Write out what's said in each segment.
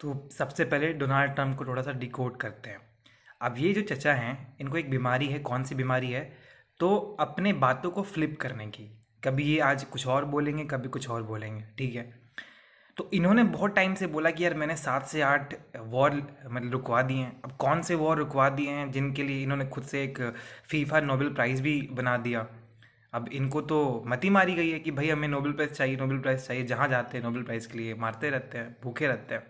तो सबसे पहले डोनाल्ड ट्रंप को थोड़ा सा डिकोड करते हैं। अब ये जो चचा हैं, इनको एक बीमारी है। कौन सी बीमारी है? तो अपने बातों को फ्लिप करने की। कभी ये आज कुछ और बोलेंगे, कभी कुछ और बोलेंगे, ठीक है। तो इन्होंने बहुत टाइम से बोला कि यार मैंने 7 से 8 वॉर मतलब रुकवा दिए हैं। अब कौन से वॉर रुकवा दिए हैं जिनके लिए इन्होंने खुद से एक फीफा नोबेल प्राइज़ भी बना दिया। अब इनको तो मती मारी गई है कि भाई हमें नोबेल प्राइज़ चाहिए, नोबेल प्राइज़ चाहिए। जहाँ जाते हैं नोबेल प्राइज़ के लिए मारते रहते हैं, भूखे रहते हैं।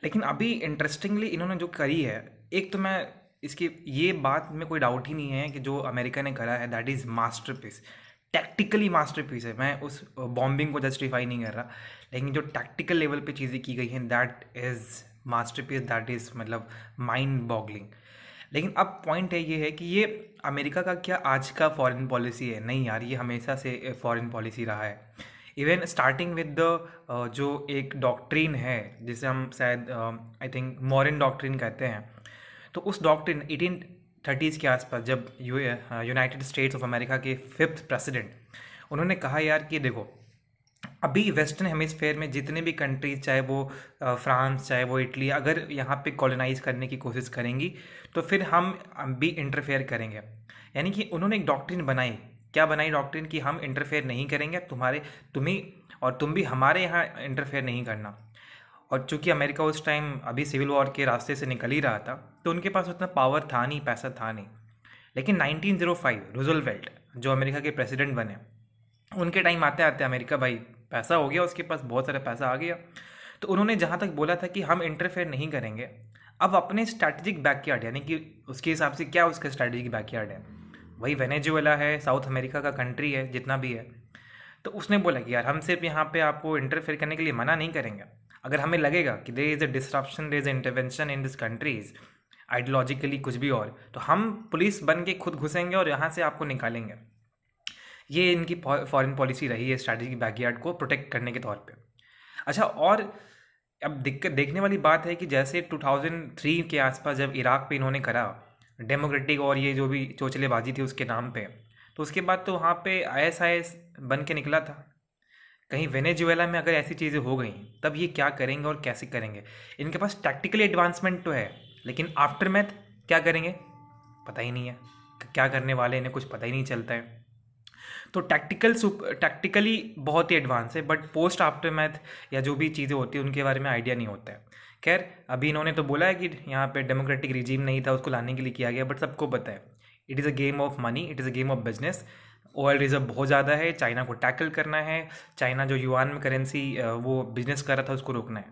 लेकिन अभी इंटरेस्टिंगली इन्होंने जो करी है, एक तो मैं इसकी ये बात में कोई डाउट ही नहीं है कि जो अमेरिका ने करा है that is masterpiece. Tactically masterpiece है। मैं उस बॉम्बिंग को जस्टिफाई नहीं कर रहा, लेकिन जो टैक्टिकल लेवल पे चीज़ें की गई हैं that is masterpiece, that is मतलब माइंड बॉगलिंग। लेकिन अब पॉइंट है ये है कि ये अमेरिका का क्या आज का फॉरेन पॉलिसी है? नहीं यार, ये हमेशा से फॉरेन पॉलिसी रहा है। इवन स्टार्टिंग विद द जो एक डॉक्ट्रिन है जिसे हम शायद आई थिंक मॉरन डॉक्ट्रिन कहते हैं। तो उस डॉक्ट्रिन 1830s के आसपास जब यूनाइटेड स्टेट्स ऑफ अमेरिका के 5th प्रेसिडेंट, उन्होंने कहा यार कि देखो, अभी वेस्टर्न हेमिस्फेयर में जितने भी कंट्रीज, चाहे वो फ्रांस, चाहे वो इटली, अगर यहाँ पे कॉलोनाइज करने की कोशिश करेंगी तो फिर हम भी इंटरफेयर करेंगे। यानी कि उन्होंने एक डॉक्ट्रिन बनाई। क्या बनाई डॉक्ट्रिन? कि हम इंटरफेयर नहीं करेंगे, तुम्ही और तुम भी हमारे यहाँ इंटरफेयर नहीं करना। और चूंकि अमेरिका उस टाइम अभी सिविल वॉर के रास्ते से निकल ही रहा था, तो उनके पास उतना पावर था नहीं, पैसा था नहीं। लेकिन 1905 रूजवेल्ट जो अमेरिका के प्रेसिडेंट बने, उनके टाइम आते आते अमेरिका भाई पैसा हो गया, उसके पास बहुत सारा पैसा आ गया। तो उन्होंने जहाँ तक बोला था कि हम इंटरफेयर नहीं करेंगे, अब अपने स्ट्रैटेजिक बैकयार्ड, यानी कि उसके हिसाब से क्या उसका स्ट्रैटेजिक बैकयार्ड है, वही वेनेजुएला है, साउथ अमेरिका का कंट्री है जितना भी है। तो उसने बोला कि यार हम सिर्फ यहाँ पे आपको इंटरफेयर करने के लिए मना नहीं करेंगे। अगर हमें लगेगा कि there is a disruption, there is intervention in this countries ideologically कुछ भी और, तो हम पुलिस बन के खुद घुसेंगे और यहाँ से आपको निकालेंगे। ये इनकी फॉरेन पॉलिसी रही है, स्ट्रैटेजिक बैकयार्ड को प्रोटेक्ट करने के तौर पे। अच्छा, और अब दिक्कत देखने वाली बात है कि जैसे 2003 के आसपास जब इराक पे इन्होंने करा डेमोक्रेटिक और ये जो भी चोचलेबाजी थी उसके नाम पे, तो उसके बाद तो वहाँ पे ISIS बन के निकला था। कहीं वेनेजुएला में अगर ऐसी चीज़ें हो गई, तब ये क्या करेंगे और कैसे करेंगे? इनके पास टैक्टिकली एडवांसमेंट तो है, लेकिन आफ्टर मैथ क्या करेंगे पता ही नहीं है। क्या करने वाले इन्हें कुछ पता ही नहीं चलता है। तो टैक्टिकली बहुत ही एडवांस है, बट पोस्ट आफ्टर मैथ या जो भी चीज़ें होती हैं उनके बारे में आइडिया नहीं होता है। खैर, अभी इन्होंने तो बोला है कि यहाँ पे डेमोक्रेटिक रिजीम नहीं था, उसको लाने के लिए किया गया, बट सबको पता है it is a game of money, it is a game of business. Oil reserve बहुत ज़्यादा है, चाइना को टैकल करना है। चाइना जो युआन में करेंसी वो बिजनेस कर रहा था, उसको रोकना है।